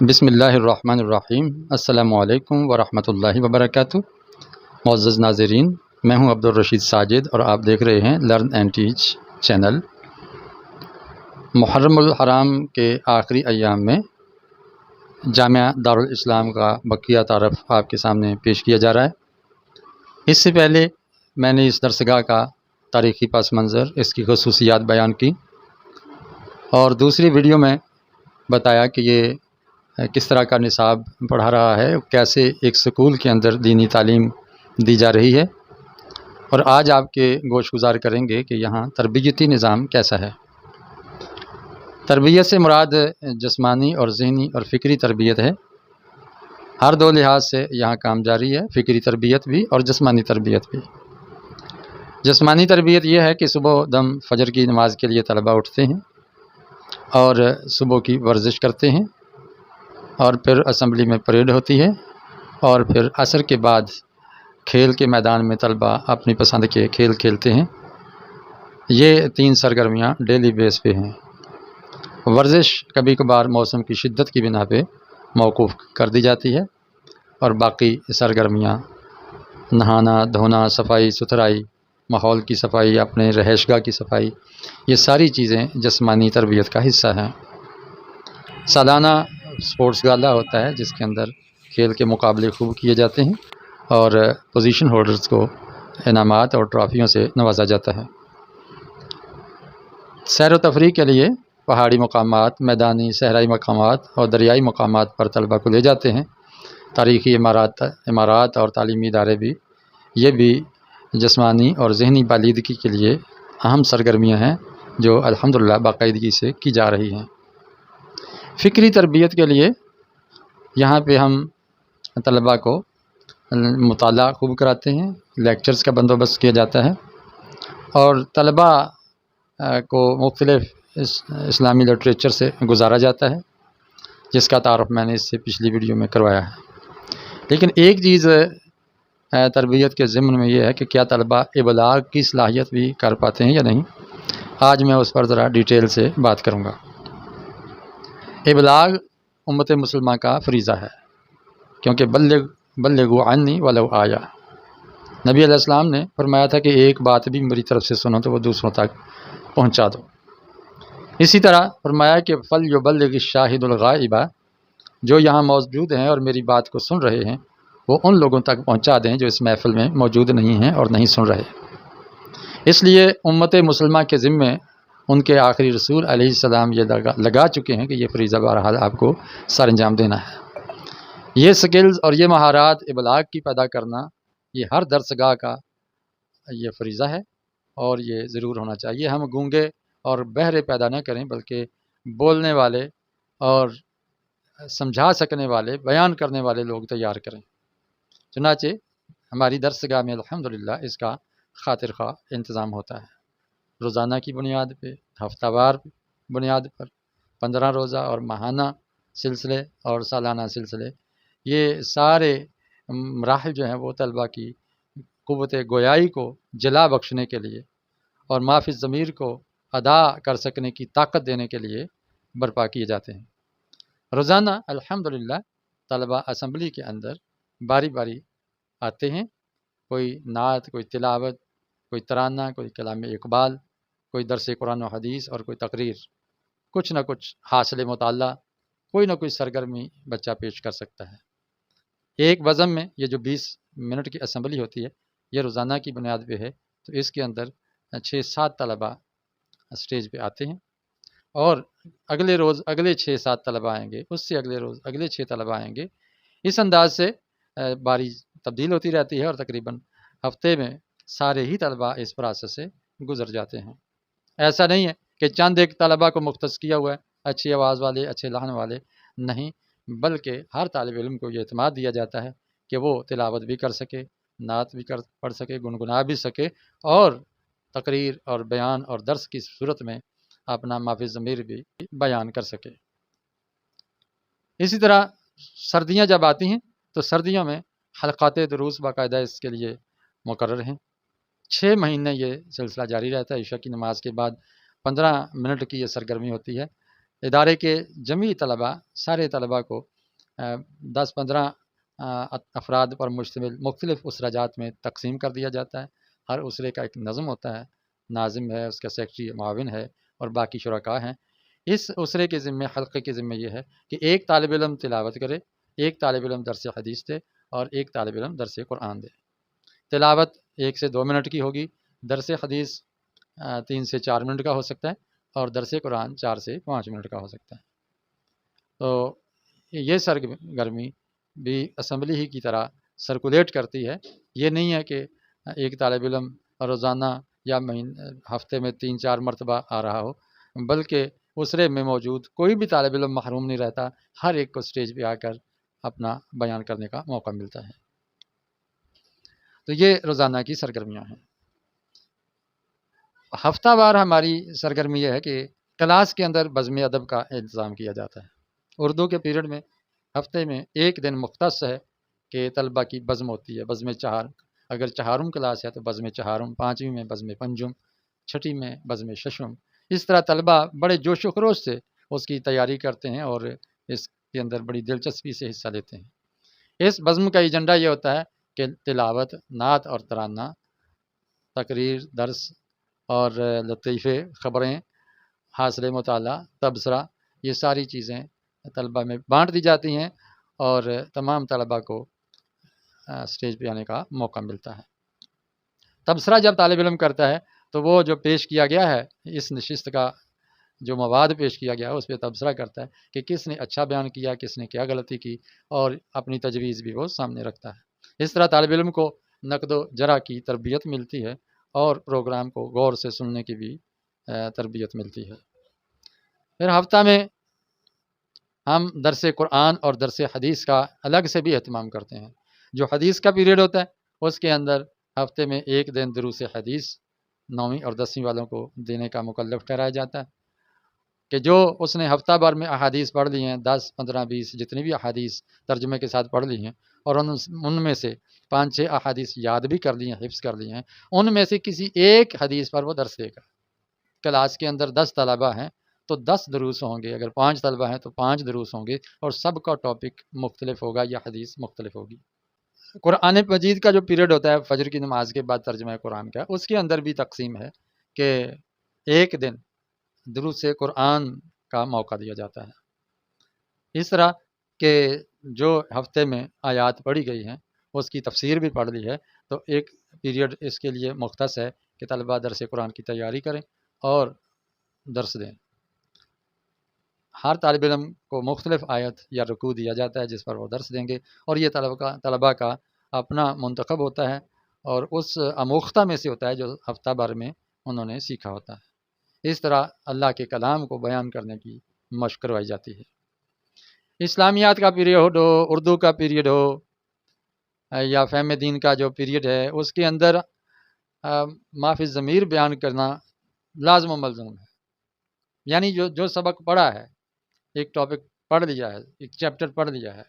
بسم اللہ الرحمن الرحیم۔ السلام علیکم ورحمۃ اللہ وبرکاتہ۔ معزز ناظرین، میں ہوں عبدالرشید ساجد اور آپ دیکھ رہے ہیں لرن اینڈ ٹیچ چینل۔ محرم الحرام کے آخری ایام میں جامعہ دارالاسلام کا بقیہ تعارف آپ کے سامنے پیش کیا جا رہا ہے۔ اس سے پہلے میں نے اس درسگاہ کا تاریخی پس منظر، اس کی خصوصیات بیان کی، اور دوسری ویڈیو میں بتایا کہ یہ کس طرح کا نصاب پڑھا رہا ہے، کیسے ایک سکول کے اندر دینی تعلیم دی جا رہی ہے، اور آج آپ کے گوش گزار کریں گے کہ یہاں تربیتی نظام کیسا ہے۔ تربیت سے مراد جسمانی اور ذہنی اور فکری تربیت ہے۔ ہر دو لحاظ سے یہاں کام جاری ہے، فکری تربیت بھی اور جسمانی تربیت بھی۔ جسمانی تربیت یہ ہے کہ صبح دم فجر کی نماز کے لیے طلباء اٹھتے ہیں اور صبح کی ورزش کرتے ہیں، اور پھر اسمبلی میں پریڈ ہوتی ہے، اور پھر عصر کے بعد کھیل کے میدان میں طلباء اپنی پسند کے کھیل کھیلتے ہیں۔ یہ 3 سرگرمیاں ڈیلی بیس پہ ہیں۔ ورزش کبھی کبھار موسم کی شدت کی بنا پہ موقوف کر دی جاتی ہے، اور باقی سرگرمیاں نہانا دھونا، صفائی ستھرائی، ماحول کی صفائی، اپنے رہائش گاہ کی صفائی، یہ ساری چیزیں جسمانی تربیت کا حصہ ہیں۔ سالانہ اسپورٹس گالا ہوتا ہے جس کے اندر کھیل کے مقابلے خوب کیے جاتے ہیں اور پوزیشن ہولڈرز کو انعامات اور ٹرافیوں سے نوازا جاتا ہے۔ سیر و تفریح کے لیے پہاڑی مقامات، میدانی صحرائی مقامات اور دریائی مقامات پر طلباء کو لے جاتے ہیں۔ تاریخی عمارات اور تعلیمی ادارے بھی، یہ بھی جسمانی اور ذہنی بالیدگی کے لیے اہم سرگرمیاں ہیں جو الحمدللہ باقاعدگی سے کی جا رہی ہیں۔ فکری تربیت کے لیے یہاں پہ ہم طلباء کو مطالعہ خوب کراتے ہیں، لیکچرز کا بندوبست کیا جاتا ہے، اور طلباء کو مختلف اسلامی لٹریچر سے گزارا جاتا ہے، جس کا تعارف میں نے اس سے پچھلی ویڈیو میں کروایا ہے۔ لیکن ایک چیز تربیت کے ضمن میں یہ ہے کہ کیا طلباء ابلاغ کی صلاحیت بھی کر پاتے ہیں یا نہیں۔ آج میں اس پر ذرا ڈیٹیل سے بات کروں گا۔ ابلاغ امت مسلمہ کا فریضہ ہے، کیونکہ بلغوا عنی ولو آیا۔ نبی علیہ السلام نے فرمایا تھا کہ ایک بات بھی میری طرف سے سنو تو وہ دوسروں تک پہنچا دو۔ اسی طرح فرمایا کہ فلیبلغ الشاہد الغائب، جو یہاں موجود ہیں اور میری بات کو سن رہے ہیں وہ ان لوگوں تک پہنچا دیں جو اس محفل میں موجود نہیں ہیں اور نہیں سن رہے۔ اس لیے امت مسلمہ کے ذمے ان کے آخری رسول علیہ السلام یہ لگا چکے ہیں کہ یہ فریضہ بہرحال آپ کو سر انجام دینا ہے۔ یہ سکلز اور یہ مہارات ابلاغ کی پیدا کرنا، یہ ہر درسگاہ کا یہ فریضہ ہے، اور یہ ضرور ہونا چاہیے۔ ہم گونگے اور بہرے پیدا نہ کریں، بلکہ بولنے والے اور سمجھا سکنے والے، بیان کرنے والے لوگ تیار کریں۔ چنانچہ ہماری درسگاہ میں الحمدللہ اس کا خاطر خواہ انتظام ہوتا ہے۔ روزانہ کی بنیاد پہ، ہفتہ وار بنیاد پر، 15 روزہ اور ماہانہ سلسلے اور سالانہ سلسلے، یہ سارے مراحل جو ہیں وہ طلباء کی قوت گویائی کو جلا بخشنے کے لیے اور ما فی الضمیر کو ادا کر سکنے کی طاقت دینے کے لیے برپا کیے جاتے ہیں۔ روزانہ الحمدللہ طلباء اسمبلی کے اندر باری باری آتے ہیں، کوئی نعت، کوئی تلاوت، کوئی ترانہ، کوئی کلام اقبال، کوئی درس قرآن و حدیث اور کوئی تقریر، کچھ نہ کچھ حاصل مطالعہ، کوئی نہ کوئی سرگرمی بچہ پیش کر سکتا ہے۔ ایک بزم میں یہ جو 20 منٹ کی اسمبلی ہوتی ہے، یہ روزانہ کی بنیاد پہ ہے، تو اس کے اندر 6-7 طلباء اسٹیج پہ آتے ہیں، اور اگلے روز اگلے 6-7 طلباء آئیں گے، اس سے اگلے روز اگلے 6 طلباء آئیں گے۔ اس انداز سے باری تبدیل ہوتی رہتی ہے، اور تقریباً ہفتے میں سارے ہی طلباء اس پروسیس سے گزر جاتے ہیں۔ ایسا نہیں ہے کہ چند ایک طلباء کو مختص کیا ہوا ہے، اچھی آواز والے، اچھے لحن والے، نہیں، بلکہ ہر طالب علم کو یہ اعتماد دیا جاتا ہے کہ وہ تلاوت بھی کر سکے، نعت بھی پڑھ سکے، گنگنا بھی سکے، اور تقریر اور بیان اور درس کی صورت میں اپنا ما فی الضمیر بھی بیان کر سکے۔ اسی طرح سردیاں جب آتی ہیں تو سردیوں میں حلقات دروس باقاعدہ اس کے لیے مقرر ہیں۔ 6 مہینے یہ سلسلہ جاری رہتا ہے۔ عشاء کی نماز کے بعد 15 منٹ کی یہ سرگرمی ہوتی ہے۔ ادارے کے جمیع طلباء، سارے طلباء کو 10-15 افراد پر مشتمل مختلف اسرہ میں تقسیم کر دیا جاتا ہے۔ ہر اسرے کا ایک نظم ہوتا ہے، ناظم ہے، اس کا سیکٹری معاون ہے اور باقی شرکاء ہیں۔ اس اسرے کے ذمے، حلقے کے ذمے یہ ہے کہ ایک طالب علم تلاوت کرے، ایک طالب علم درس حدیث دے اور ایک طالب علم درس قرآن دے۔ تلاوت 1 سے 2 منٹ کی ہوگی، درس حدیث 3 سے 4 منٹ کا ہو سکتا ہے اور درس قرآن 4 سے 5 منٹ کا ہو سکتا ہے۔ تو یہ سرگرمی بھی اسمبلی ہی کی طرح سرکولیٹ کرتی ہے۔ یہ نہیں ہے کہ ایک طالب علم روزانہ یا ہفتے میں 3-4 مرتبہ آ رہا ہو، بلکہ اسرے میں موجود کوئی بھی طالب علم محروم نہیں رہتا، ہر ایک کو سٹیج پہ آ کر اپنا بیان کرنے کا موقع ملتا ہے۔ تو یہ روزانہ کی سرگرمیاں ہیں۔ ہفتہ وار ہماری سرگرمی یہ ہے کہ کلاس کے اندر بزم ادب کا انتظام کیا جاتا ہے۔ اردو کے پیریڈ میں ہفتے میں ایک دن مختص ہے کہ طلبہ کی بزم ہوتی ہے، بزم چہار۔ اگر چہارم کلاس ہے تو بزم چہارم، 5ویں میں بزم پنجم، 6ٹھی میں بزم ششم۔ اس طرح طلبہ بڑے جوش و خروش سے اس کی تیاری کرتے ہیں اور اس کے اندر بڑی دلچسپی سے حصہ لیتے ہیں۔ اس بزم کا ایجنڈا یہ ہوتا ہے کہ تلاوت، نعت اور ترانہ، تقریر، درس اور لطیفے، خبریں، حاصل مطالعہ، تبصرہ، یہ ساری چیزیں طلبہ میں بانٹ دی جاتی ہیں اور تمام طلبہ کو سٹیج پہ آنے کا موقع ملتا ہے۔ تبصرہ جب طالب علم کرتا ہے تو وہ جو پیش کیا گیا ہے، اس نشست کا جو مواد پیش کیا گیا ہے اس پہ تبصرہ کرتا ہے کہ کس نے اچھا بیان کیا، کس نے کیا غلطی کی، اور اپنی تجویز بھی وہ سامنے رکھتا ہے۔ اس طرح طالب علم کو نقد و جرح کی تربیت ملتی ہے اور پروگرام کو غور سے سننے کی بھی تربیت ملتی ہے۔ پھر ہفتہ میں ہم درس قرآن اور درس حدیث کا الگ سے بھی اہتمام کرتے ہیں۔ جو حدیث کا پیریڈ ہوتا ہے اس کے اندر ہفتے میں ایک دن دروس حدیث 9ویں اور 10ویں والوں کو دینے کا مکلف ٹھہرایا جاتا ہے کہ جو اس نے ہفتہ بھر میں احادیث پڑھ لی ہیں، 10، 15، 20 جتنی بھی احادیث ترجمے کے ساتھ پڑھ لی ہیں اور ان میں سے 5-6 احادیث یاد بھی کر لی ہیں، حفظ کر لی ہیں، ان میں سے کسی ایک حدیث پر وہ درس دے گا۔ کلاس کے اندر 10 طلبہ ہیں تو 10 دروس ہوں گے، اگر 5 طلبہ ہیں تو 5 دروس ہوں گے اور سب کا ٹاپک مختلف ہوگا یا حدیث مختلف ہوگی۔ قرآن مجید کا جو پیریڈ ہوتا ہے فجر کی نماز کے بعد ترجمہ قرآن کا، اس کے اندر بھی تقسیم ہے کہ ایک دن دروس قرآن کا موقع دیا جاتا ہے۔ اس طرح کہ جو ہفتے میں آیات پڑھی گئی ہیں اس کی تفسیر بھی پڑھ لی ہے تو ایک پیریڈ اس کے لیے مختص ہے کہ طلبہ درس قرآن کی تیاری کریں اور درس دیں۔ ہر طالب علم کو مختلف آیت یا رکوع دیا جاتا ہے جس پر وہ درس دیں گے، اور یہ طلبہ کا اپنا منتخب ہوتا ہے اور اس اموختہ میں سے ہوتا ہے جو ہفتہ بھر میں انہوں نے سیکھا ہوتا ہے۔ اس طرح اللہ کے کلام کو بیان کرنے کی مشق کروائی جاتی ہے۔ اسلامیات کا پیریڈ ہو، اردو کا پیریڈ ہو یا فہم دین کا جو پیریڈ ہے، اس کے اندر مافی ضمیر بیان کرنا لازم و ملزوم ہے۔ یعنی جو سبق پڑھا ہے، ایک ٹاپک پڑھ لیا ہے، ایک چیپٹر پڑھ لیا ہے،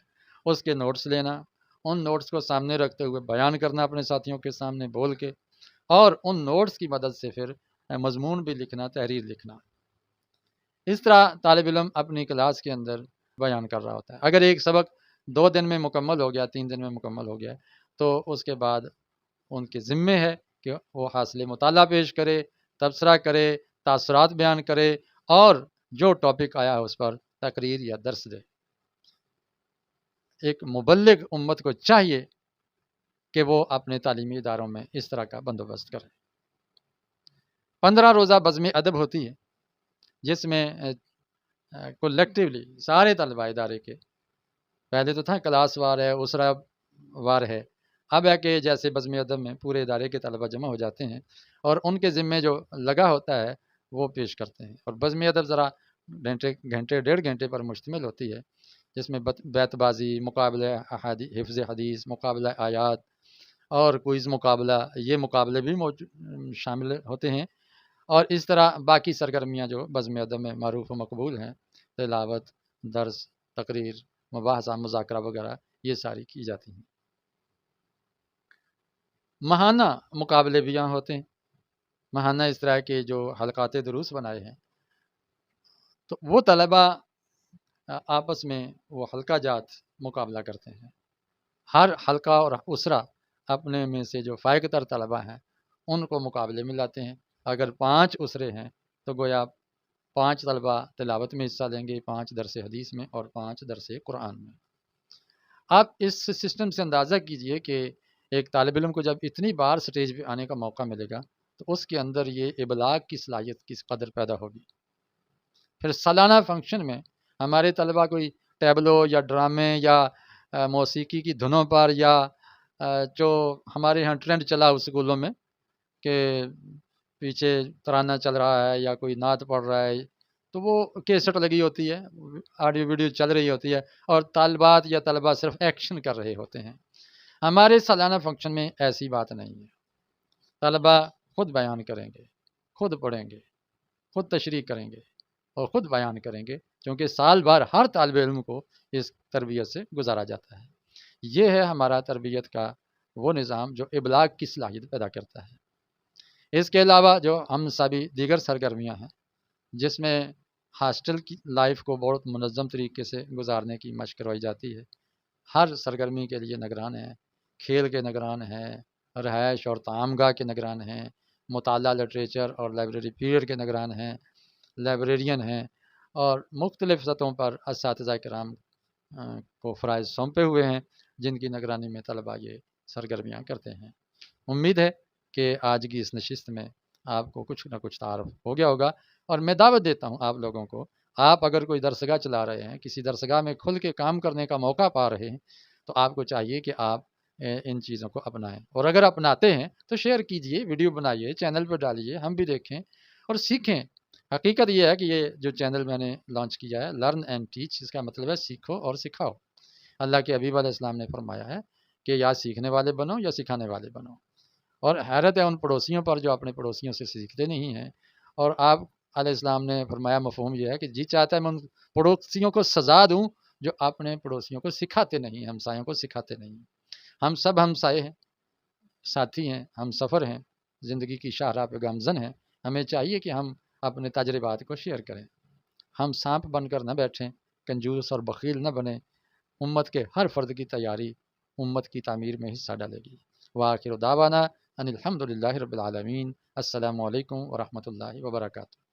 اس کے نوٹس لینا، ان نوٹس کو سامنے رکھتے ہوئے بیان کرنا اپنے ساتھیوں کے سامنے بول کے، اور ان نوٹس کی مدد سے پھر مضمون بھی لکھنا، تحریر لکھنا۔ اس طرح طالب علم اپنی کلاس کے اندر بیان کر رہا ہوتا ہے۔ اگر ایک سبق 2 دن میں مکمل ہو گیا، 3 دن میں مکمل ہو گیا تو اس کے بعد ان کے ذمے ہے کہ وہ حاصل مطالعہ پیش کرے، تبصرہ کرے، تاثرات بیان کرے اور جو ٹاپک آیا ہے اس پر تقریر یا درس دے۔ ایک مبلغ امت کو چاہیے کہ وہ اپنے تعلیمی اداروں میں اس طرح کا بندوبست کرے۔ 15 روزہ بزم ادب ہوتی ہے جس میں کلیکٹیولی سارے طلبہ ادارے کے، پہلے تو تھا کلاس وار ہے، اسرہ وار ہے، اب ہے کہ جیسے بزم ادب میں پورے ادارے کے طلبہ جمع ہو جاتے ہیں اور ان کے ذمے جو لگا ہوتا ہے وہ پیش کرتے ہیں۔ اور بزم ادب ذرا گھنٹے 1.5 گھنٹے پر مشتمل ہوتی ہے، جس میں بیت بازی، مقابلہ حفظ حدیث، مقابلہ آیات اور کوئز مقابلہ، یہ مقابلے بھی شامل ہوتے ہیں۔ اور اس طرح باقی سرگرمیاں جو بزم ادب میں معروف و مقبول ہیں، تلاوت، درس، تقریر، مباحثہ، مذاکرہ وغیرہ، یہ ساری کی جاتی ہیں۔ ماہانہ مقابلے بھی یہاں ہوتے ہیں۔ ماہانہ اس طرح کے جو حلقات دروس بنائے ہیں تو وہ طلبہ آپس میں وہ حلقہ جات مقابلہ کرتے ہیں۔ ہر حلقہ اور اسرہ اپنے میں سے جو فائق تر طلبہ ہیں ان کو مقابلے میں لاتے ہیں۔ اگر 5 اسرے ہیں تو گویا 5 طلبہ تلاوت میں حصہ لیں گے، 5 درس حدیث میں اور 5 درس قرآن میں۔ آپ اس سسٹم سے اندازہ کیجئے کہ ایک طالب علم کو جب اتنی بار سٹیج پہ آنے کا موقع ملے گا تو اس کے اندر یہ ابلاغ کی صلاحیت کس قدر پیدا ہوگی۔ پھر سالانہ فنکشن میں ہمارے طلبہ کوئی ٹیبلو یا ڈرامے یا موسیقی کی دھنوں پر یا جو ہمارے یہاں ٹرینڈ چلا اسکولوں میں کہ پیچھے ترانہ چل رہا ہے یا کوئی نعت پڑھ رہا ہے تو وہ کیسٹ لگی ہوتی ہے، آڈیو ویڈیو چل رہی ہوتی ہے اور طالبات یا طلبہ صرف ایکشن کر رہے ہوتے ہیں۔ ہمارے سالانہ فنکشن میں ایسی بات نہیں ہے۔ طلبہ خود بیان کریں گے، خود پڑھیں گے، خود تشریح کریں گے اور خود بیان کریں گے، کیونکہ سال بھر ہر طالب علم کو اس تربیت سے گزارا جاتا ہے۔ یہ ہے ہمارا تربیت کا وہ نظام جو ابلاغ کی صلاحیت پیدا کرتا ہے۔ اس کے علاوہ جو ہم سبھی دیگر سرگرمیاں ہیں جس میں ہاسٹل کی لائف کو بہت منظم طریقے سے گزارنے کی مشق کروائی جاتی ہے، ہر سرگرمی کے لیے نگران ہیں، کھیل کے نگران ہیں، رہائش اور طعام گاہ کے نگران ہیں، مطالعہ لٹریچر اور لائبریری پیریڈ کے نگران ہیں، لائبریرین ہیں اور مختلف سطحوں پر اساتذہ کرام کو فرائض سونپے ہوئے ہیں جن کی نگرانی میں طلبہ یہ سرگرمیاں کرتے ہیں۔ امید ہے کہ آج کی اس نشست میں آپ کو کچھ نہ کچھ تعارف ہو گیا ہوگا، اور میں دعوت دیتا ہوں آپ لوگوں کو، آپ اگر کوئی درسگاہ چلا رہے ہیں، کسی درسگاہ میں کھل کے کام کرنے کا موقع پا رہے ہیں تو آپ کو چاہیے کہ آپ ان چیزوں کو اپنائیں، اور اگر اپناتے ہیں تو شیئر کیجئے، ویڈیو بنائیے، چینل پہ ڈالیے، ہم بھی دیکھیں اور سیکھیں۔ حقیقت یہ ہے کہ یہ جو چینل میں نے لانچ کیا ہے لرن اینڈ ٹیچ، اس کا مطلب ہے سیکھو اور سکھاؤ۔ اللہ کے حبیب علیہ السلام نے فرمایا ہے کہ یا سیکھنے والے بنو یا سکھانے والے بنو، اور حیرت ہے ان پڑوسیوں پر جو اپنے پڑوسیوں سے سیکھتے نہیں ہیں۔ اور آپ علیہ السلام نے فرمایا مفہوم یہ ہے کہ جی چاہتا ہے میں ان پڑوسیوں کو سزا دوں جو اپنے پڑوسیوں کو سکھاتے نہیں، ہمسایوں کو سکھاتے نہیں۔ ہم سب ہمسائے ہیں، ساتھی ہیں، ہم سفر ہیں، زندگی کی شاہراہ پہ گامزن ہیں۔ ہمیں چاہیے کہ ہم اپنے تجربات کو شیئر کریں، ہم سانپ بن کر نہ بیٹھیں، کنجوس اور بخیل نہ بنیں۔ امت کے ہر فرد کی تیاری امت کی تعمیر میں حصہ ڈالے گی۔ وآخر دعوانا ان الحمد للہ رب العالمین۔ السلام علیکم ورحمۃ اللہ وبرکاتہ۔